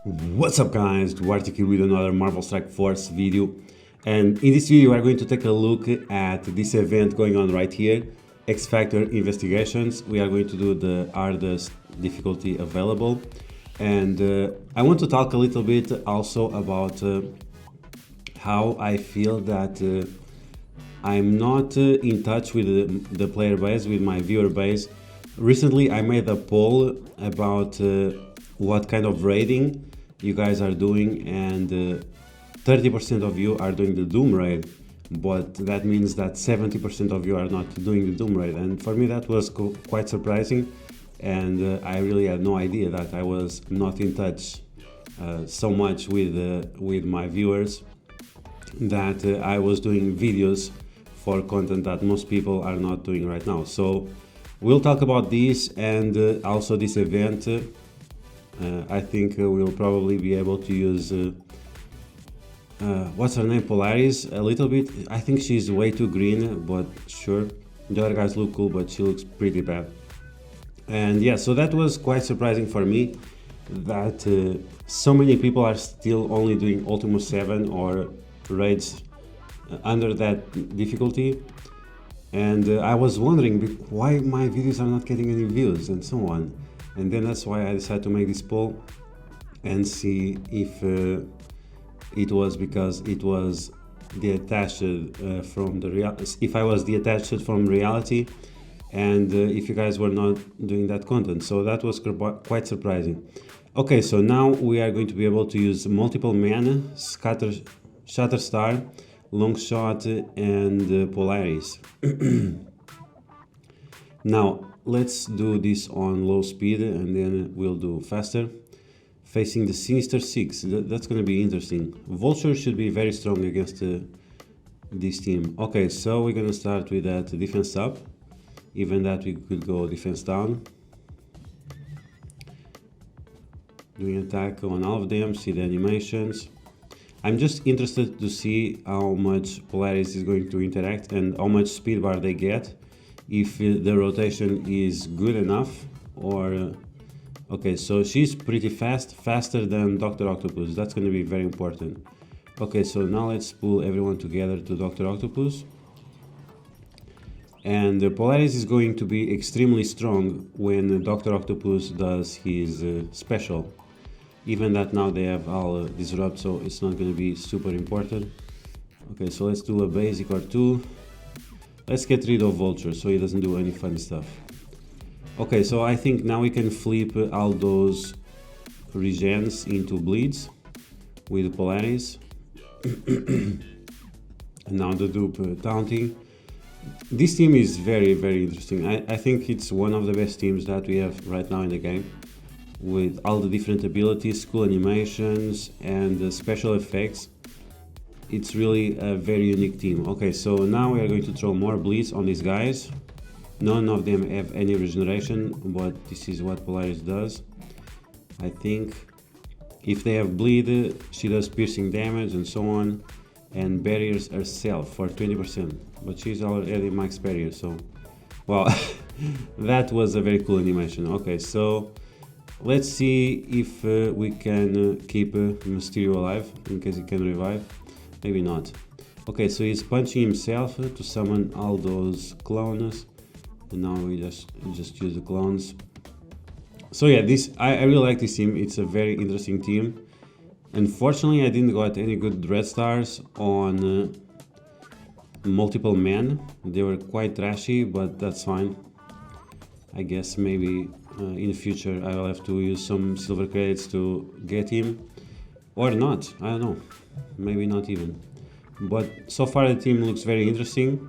What's up guys, Duarte here with another Marvel Strike Force video, and in this video we are going to take a look at this event going on right here, X Factor Investigations. We are going to do the hardest difficulty available, and I want to talk a little bit also about how I feel that I'm not in touch with the player base, with my viewer base. Recently I made a poll about what kind of raiding you guys are doing, and 30% of you are doing the Doom raid, but that means that 70% of you are not doing the Doom raid, and for me that was quite surprising, and I really had no idea that I was not in touch so much with my viewers, that I was doing videos for content that most people are not doing right now. So we'll talk about this, and also this event. I think we'll probably be able to use what's her name, Polaris, a little bit. I think she's way too green, but sure. The other guys look cool, but she looks pretty bad. And yeah, so that was quite surprising for me, that so many people are still only doing Ultimate 7 or raids under that difficulty. And I was wondering why my videos are not getting any views and so on. And then that's why I decided to make this poll and see if it was because it was detached from the real, if I was detached from reality, and if you guys were not doing that content. So that was quite surprising. Okay, so now we are going to be able to use multiple mana, Shatterstar, Longshot, and Polaris. Now let's do this on low speed, and then we'll do faster. Facing the Sinister Six, that's going to be interesting. Vulture should be very strong against this team. Okay, so we're going to start with that defense up, even that we could go defense down. Doing attack on all of them, see the animations. I'm just interested to see how much Polaris is going to interact and how much speed bar they get, if the rotation is good enough, or okay, so she's pretty fast, faster than Dr. Octopus. That's going to be very important. Okay, so now let's pull everyone together to Dr. Octopus, and Polaris is going to be extremely strong when Dr. Octopus does his special, even that now they have all disrupt, so it's not going to be super important. Okay, so let's do a basic or two. Let's get rid of Vulture so he doesn't do any funny stuff. Okay, so I think now we can flip all those regens into bleeds with Polaris. And now the dupe taunting. This team is very, very interesting. I think it's one of the best teams that we have right now in the game, with all the different abilities, cool animations, and the special effects. It's really a very unique team. Okay, so now we are going to throw more bleeds on these guys. None of them have any regeneration, but this is what Polaris does. I think if they have bleed, she does piercing damage and so on, and barriers herself for 20%, but she's already max barrier, so wow. That was a very cool animation. Okay, so let's see if we can keep Mysterio alive in case he can revive. Maybe not. Okay, so he's punching himself to summon all those clones, and now we just use the clones. So yeah, this I really like this team. It's a very interesting team. Unfortunately, I didn't got any good red stars on multiple men. They were quite trashy, but that's fine. I guess maybe in the future I will have to use some silver credits to get him, or not. I don't know. Maybe not even. But so far the team looks very interesting.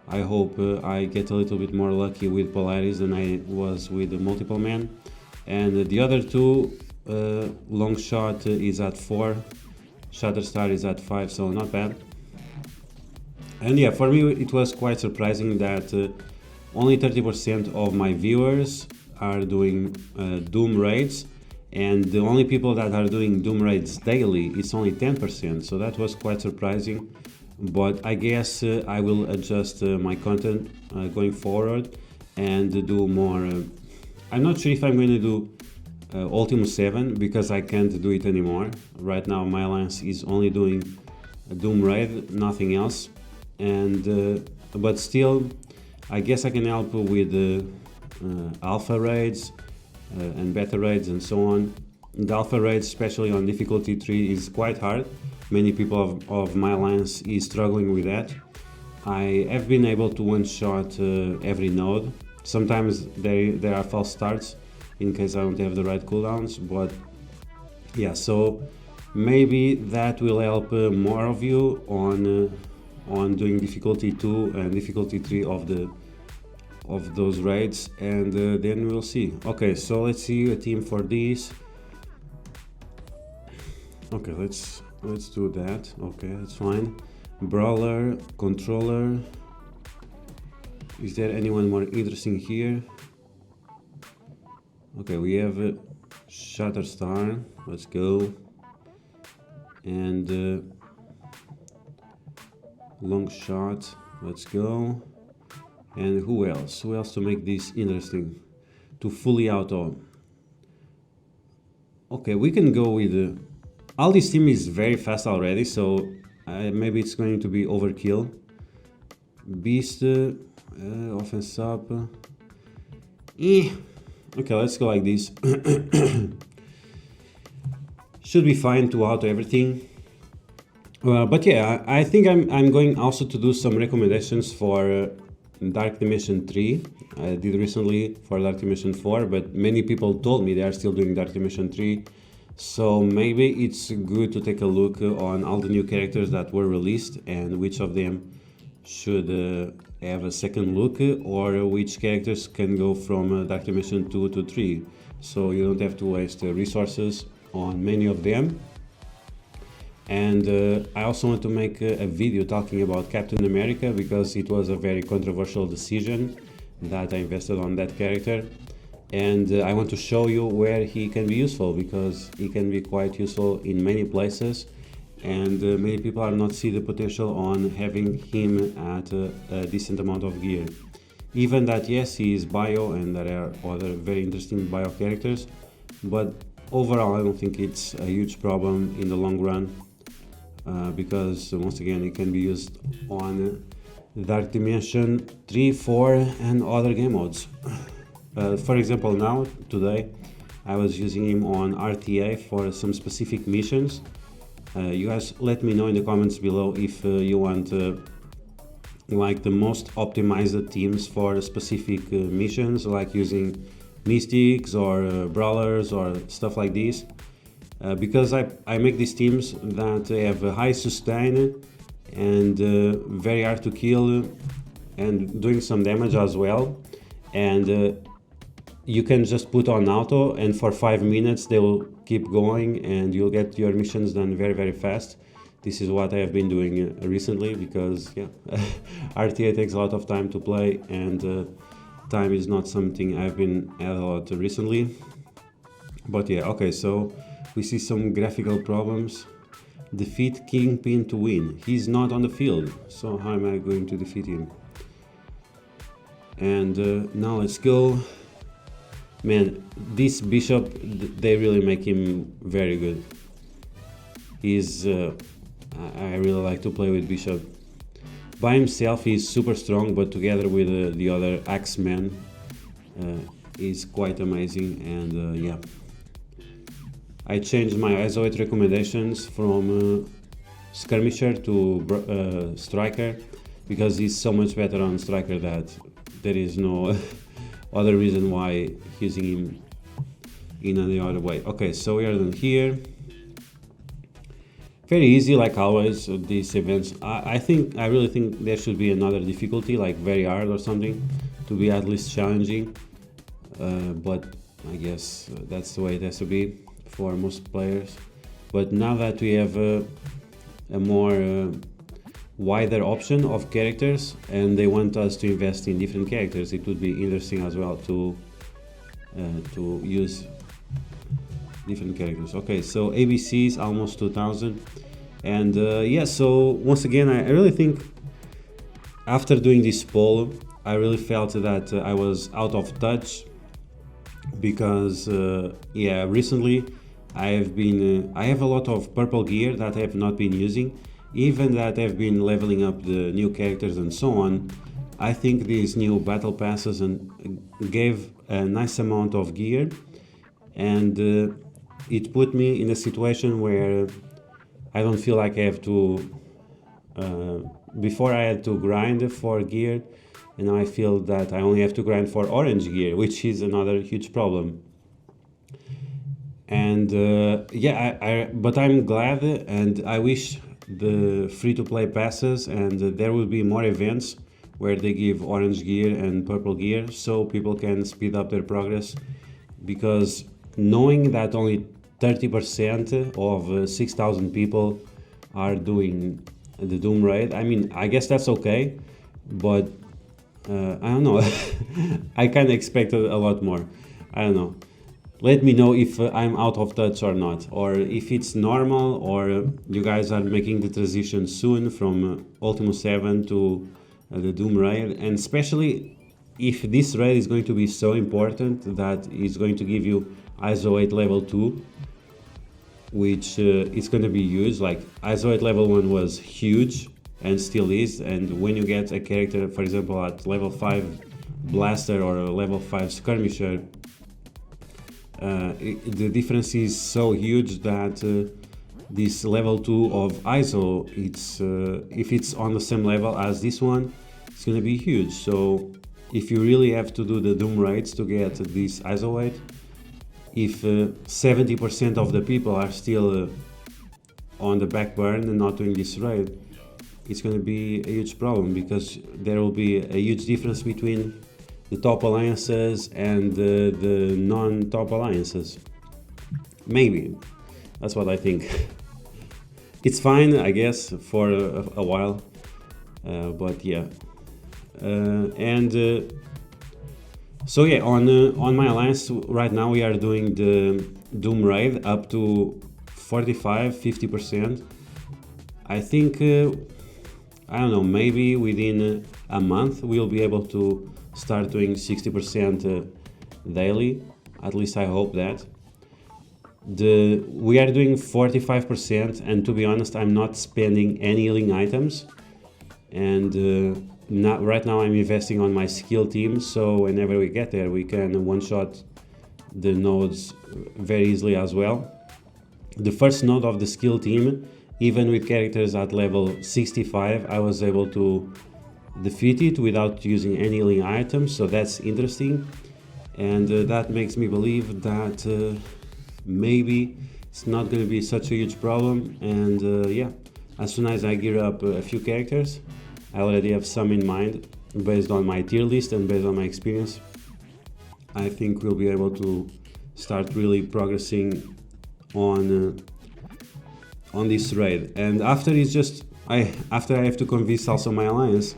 I hope I get a little bit more lucky with Polaris than I was with the multiple man. And the other two, Longshot is at 4, Shatterstar is at 5, so not bad. And yeah, for me it was quite surprising that only 30% of my viewers are doing Doom raids, and the only people that are doing Doom raids daily is only 10%, so that was quite surprising. But I guess I will adjust my content going forward and do more. I'm not sure if I'm going to do Ultimate 7 because I can't do it anymore. Right now my lance is only doing a Doom Raid, nothing else. And but still, I guess I can help with alpha raids and beta raids and so on. The alpha raids, especially on difficulty 3, is quite hard. Many people of my lance is struggling with that. I have been able to one-shot every node. Sometimes there are false starts in case I don't have the right cooldowns, but yeah, so maybe that will help more of you on doing difficulty 2 and difficulty 3 of those raids, and then we'll see. Okay, so let's see a team for this. Okay, let's do that. Okay, that's fine. Brawler, controller. Is there anyone more interesting here? Okay, we have Shatterstar. Let's go. And long shot. Let's go. And who else? Who else to make this interesting? To fully auto. Okay, we can go with all this team is very fast already, so maybe it's going to be overkill. Beast, offense up. Okay, let's go like this. Should be fine to auto everything. But yeah, I think I'm going also to do some recommendations for Dark Dimension 3. I did recently for Dark Dimension 4, but many people told me they are still doing Dark Dimension 3. So maybe it's good to take a look on all the new characters that were released and which of them should have a second look, or which characters can go from Dark Dimension 2 to 3. So you don't have to waste resources on many of them. And I also want to make a video talking about Captain America because it was a very controversial decision that I invested on that character. And I want to show you where he can be useful, because he can be quite useful in many places, and many people are not see the potential on having him at a decent amount of gear. Even that, yes, he is bio and there are other very interesting bio characters, but overall I don't think it's a huge problem in the long run, because once again it can be used on Dark Dimension 3, 4 and other game modes. For example, now, today, I was using him on RTA for some specific missions. You guys let me know in the comments below if you want like the most optimized teams for specific missions, like using mystics or brawlers or stuff like this. Because I make these teams that have a high sustain and very hard to kill and doing some damage as well. And you can just put on auto, and for 5 minutes they will keep going and you'll get your missions done very, very fast. This is what I have been doing recently, because yeah, RTA takes a lot of time to play, and time is not something I've been at a lot recently. But yeah, okay, so we see some graphical problems. Defeat Kingpin to win. He's not on the field, so how am I going to defeat him? And now let's go. Man, this bishop, they really make him very good. He's I really like to play with bishop. By himself he's super strong, but together with the other axemen is quite amazing. And yeah, I changed my isolate recommendations from skirmisher to striker, because he's so much better on striker that there is no other reason why using him in any other way. Okay, so we are done here. Very easy, like always, these events. I really think there should be another difficulty, like very hard or something, to be at least challenging. But I guess that's the way it has to be for most players. But now that we have a more wider option of characters, and they want us to invest in different characters, it would be interesting as well to use different characters. Okay, so ABC is almost 2000, and yeah, so once again I really think after doing this poll I really felt that I was out of touch because yeah, recently I have a lot of purple gear that I have not been using, even that I've been leveling up the new characters and so on. I think these new battle passes and gave a nice amount of gear, and it put me in a situation where I don't feel like I have to. Uh, Before I had to grind for gear, and now I feel that I only have to grind for orange gear, which is another huge problem. And yeah, but I'm glad, and I wish the free-to-play passes, and there will be more events where they give orange gear and purple gear, so people can speed up their progress. Because knowing that only 30% of 6,000 people are doing the Doom raid, I mean, I guess that's okay, but I don't know. I kind of expected a lot more. I don't know. Let me know if I'm out of touch or not, or if it's normal, or you guys are making the transition soon from Ultima 7 to the Doom raid, and especially if this raid is going to be so important that it's going to give you ISO 8 level 2, which is going to be huge. Like ISO 8 level 1 was huge and still is, and when you get a character, for example, at level 5 blaster or a level 5 skirmisher, the difference is so huge that this level 2 of ISO, it's if it's on the same level as this one, it's going to be huge. So if you really have to do the Doom raids to get this ISO 8, if 70% of the people are still on the back burn and not doing this raid, it's going to be a huge problem, because there will be a huge difference between the top alliances and the non-top alliances. Maybe. That's what I think. It's fine, I guess, for a while. But yeah. So yeah, on my alliance right now we are doing the Doom raid up to 45-50%. I think, I don't know, maybe within a month we'll be able to start doing 60% daily. At least I hope that. We are doing 45%, and to be honest, I'm not spending any healing items. And right now I'm investing on my skill team, so whenever we get there, we can one-shot the nodes very easily as well. The first node of the skill team, even with characters at level 65, I was able to defeat it without using any healing items, so that's interesting. And that makes me believe that maybe it's not going to be such a huge problem. And yeah, as soon as I gear up a few characters, I already have some in mind based on my tier list and based on my experience. I think we'll be able to start really progressing on this raid. And after it's just after I have to convince also my alliance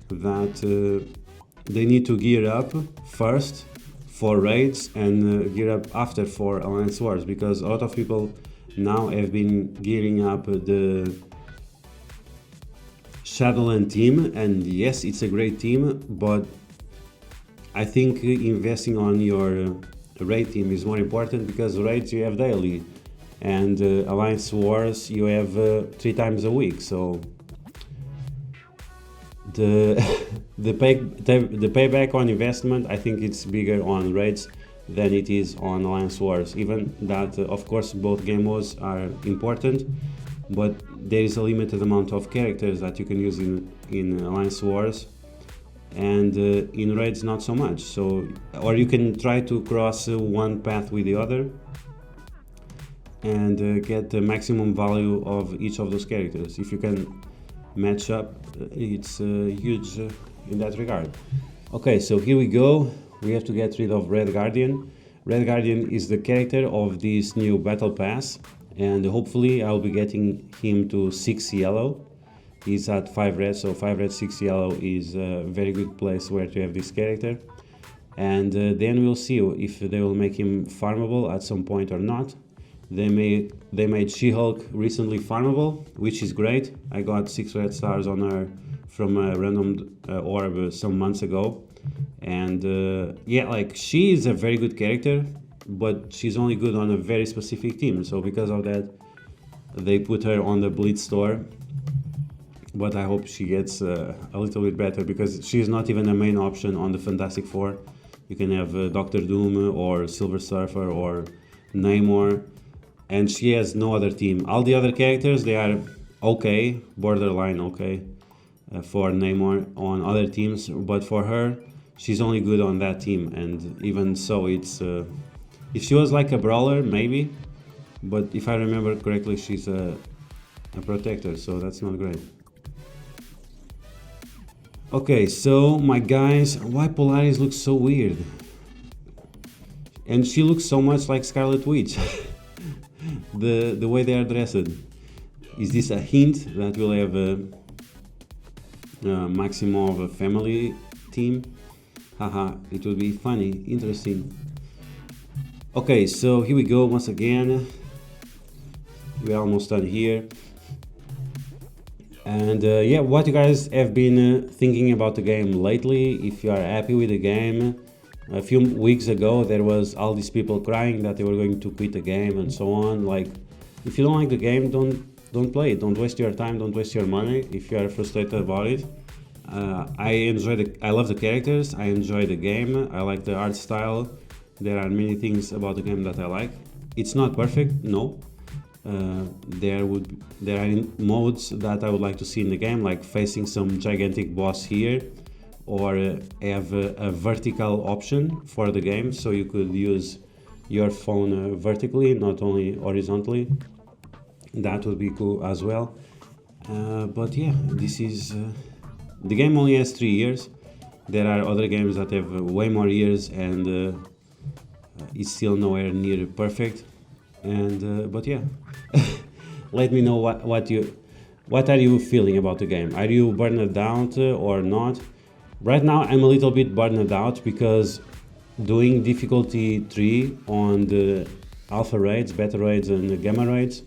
that they need to gear up first for raids and gear up after for alliance wars, because a lot of people now have been gearing up the Shadowland team, and yes, it's a great team, but I think investing on your raid team is more important, because raids you have daily, and alliance wars you have 3 times a week. So the payback on investment, I think it's bigger on raids than it is on alliance wars. Even that, of course, both game modes are important, but there is a limited amount of characters that you can use in alliance wars, and in raids not so much. So, or you can try to cross one path with the other and get the maximum value of each of those characters. If you can match up, it's huge in that regard. Okay, so here we go. We have to get rid of Red Guardian. Red Guardian is the character of this new battle pass, and hopefully I'll be getting him to 6 yellow. He's at 5 red, so 5 red 6 yellow is a very good place where to have this character. And then we'll see if they will make him farmable at some point or not. They made She-Hulk recently farmable, which is great. I got 6 red stars on her from a random orb some months ago, And yeah, like she is a very good character, but she's only good on a very specific team. So because of that, they put her on the Blitz store. But I hope she gets a little bit better, because she's not even a main option on the Fantastic Four. You can have Doctor Doom or Silver Surfer or Namor, and she has no other team. All the other characters, they are okay, borderline okay, for Namor on other teams, but for her, she's only good on that team. And even so, it's if she was like a brawler, maybe, but if I remember correctly, she's a protector, so that's not great. Okay, so my guys, why Polaris looks so weird? And she looks so much like Scarlet Witch. the way they are dressed. Is this a hint that we'll have a Maximov family team? Haha, it would be funny, interesting. Okay, so here we go once again. We're almost done here. And yeah, what you guys have been thinking about the game lately, if you are happy with the game. A few weeks ago there was all these people crying that they were going to quit the game and so on. Like, if you don't like the game, don't play it. Don't waste your time, don't waste your money if you are frustrated about it. I love the characters, I enjoy the game, I like the art style. There are many things about the game that I like. It's not perfect, no. There are modes that I would like to see in the game, like facing some gigantic boss here, or have a vertical option for the game, so you could use your phone vertically, not only horizontally. That would be cool as well. But yeah, this is the game only has 3 years. There are other games that have way more years, and it's still nowhere near perfect. And but yeah, let me know what are you feeling about the game. Are you burned out or not? Right now I'm a little bit burned out, because doing difficulty 3 on the alpha raids, beta raids and the gamma raids,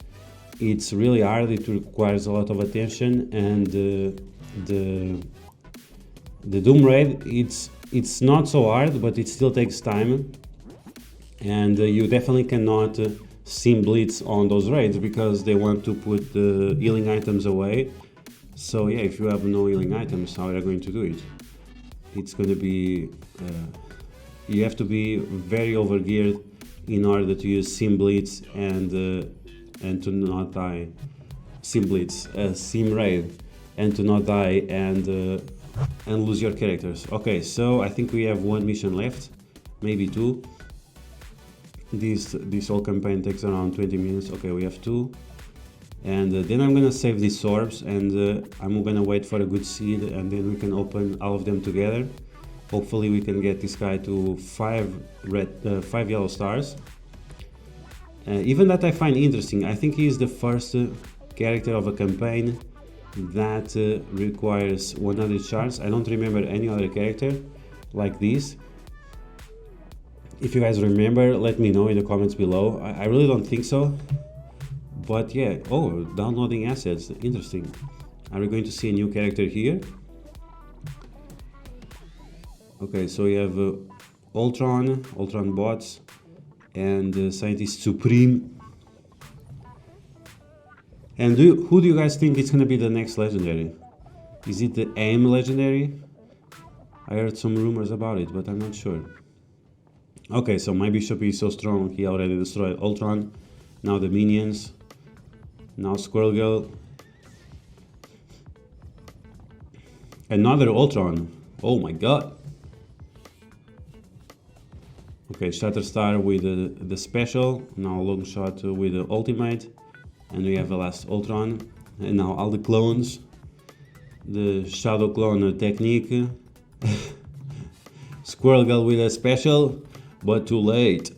it's really hard. It requires a lot of attention, and the Doom raid, it's not so hard, but it still takes time. And you definitely cannot sim blitz on those raids, because they want to put the healing items away. So yeah, if you have no healing items, how are you going to do it? It's going to be you have to be very overgeared in order to use sim blitz and to not die. Sim blitz, sim raid, and to not die and lose your characters. Okay, so I think we have 1 mission left, maybe 2. This whole campaign takes around 20 minutes. Okay, we have 2. And then I'm gonna save these orbs, and I'm gonna wait for a good seed, and then we can open all of them together. Hopefully we can get this guy to 5 yellow stars. Even that I find interesting. I think he is the first character of a campaign that requires 100 shards. I don't remember any other character like this. If you guys remember, let me know in the comments below. I really don't think so. But yeah, oh, downloading assets, interesting. Are we going to see a new character here? Okay, so we have Ultron bots, and Scientist Supreme. And who do you guys think is gonna be the next legendary? Is it the AIM legendary? I heard some rumors about it, but I'm not sure. Okay, so my bishop is so strong, he already destroyed Ultron. Now the minions. Now Squirrel Girl. Another Ultron. Oh my god. Okay, Shatterstar with the special. Now Longshot with the ultimate. And we have the last Ultron. And now all the clones. The Shadow Clone technique. Squirrel Girl with a special. But too late.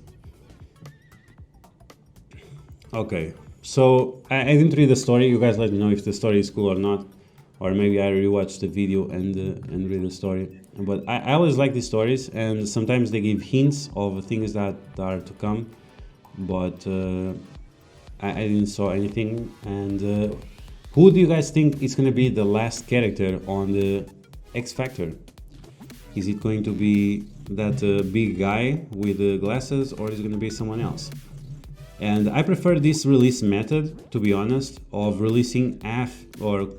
Okay, so I didn't read the story. You guys let me know if the story is cool or not, or maybe I rewatch the video and read the story. But I always like these stories, and sometimes they give hints of things that are to come, but I didn't saw anything. And who do you guys think is gonna be the last character on the X Factor? Is it going to be that big guy with the glasses, or is it going to be someone else? And I prefer this release method, to be honest, of releasing half or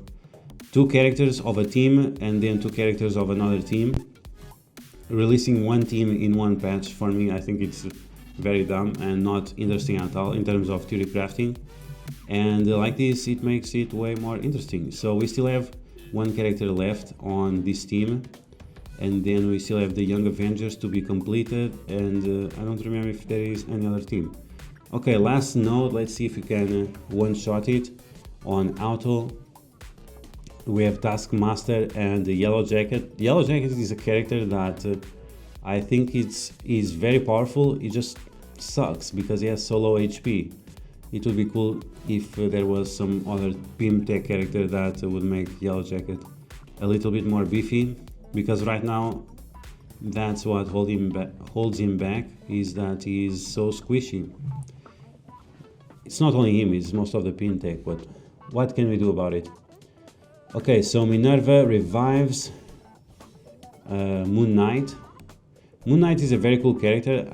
two characters of a team and then two characters of another team. Releasing one team in one patch, for me, I think it's very dumb and not interesting at all in terms of theory crafting. And like this, it makes it way more interesting. So we still have one character left on this team, and then we still have the Young Avengers to be completed, and I don't remember if there is any other team. Okay, last note, let's see if we can one-shot it. On auto, we have Taskmaster and the Yellow Jacket. Yellow Jacket is a character that I think is very powerful. It just sucks because he has so low HP. It would be cool if there was some other Pim Tech character that would make Yellow Jacket a little bit more beefy, because right now that's what holds him back, is that he's so squishy. It's not only him, it's most of the Pim Tech, but what can we do about it? Okay, so Minerva revives Moon Knight. Moon Knight is a very cool character.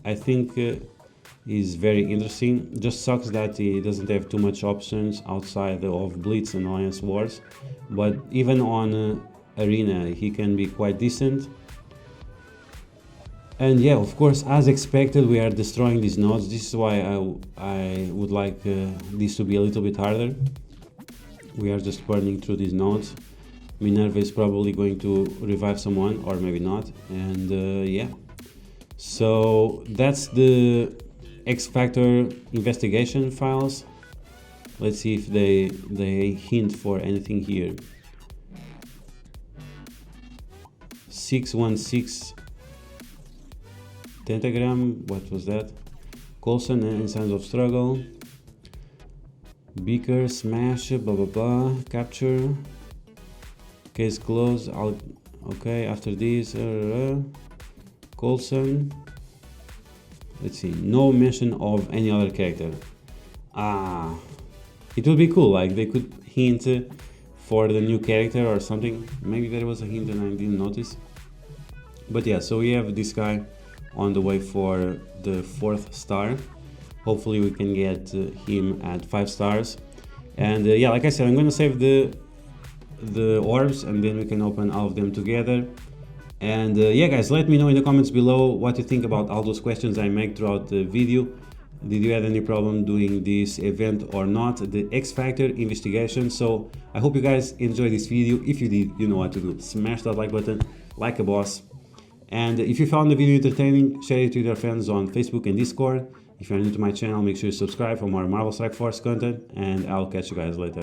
I think he's very interesting. Just sucks that he doesn't have too much options outside of Blitz and Alliance Wars. But even on Arena, he can be quite decent. And yeah, of course, as expected, we are destroying these nodes. This is why I would like this to be a little bit harder. We are just burning through these nodes. Minerva is probably going to revive someone, or maybe not. And yeah, so that's the X Factor investigation files. Let's see if they hint for anything here. 616 Tentagram, what was that? Coulson and Signs of Struggle. Beaker, Smash, blah blah blah, Capture. Case closed. Okay, after this, Coulson. Let's see, no mention of any other character. It would be cool, like they could hint for the new character or something. Maybe there was a hint and I didn't notice. But yeah, so we have this guy on the way for the 4th star. Hopefully we can get him at 5 stars. And yeah, like I said, I'm gonna save the orbs and then we can open all of them together. And yeah guys, let me know in the comments below what you think about all those questions I make throughout the video. Did you have any problem doing this event or not, the X Factor investigation? So I hope you guys enjoyed this video. If you did, you know what to do. Smash that like button like a boss. And if you found the video entertaining, share it with your friends on Facebook and Discord. If you're new to my channel, make sure you subscribe for more Marvel Strike Force content, and I'll catch you guys later.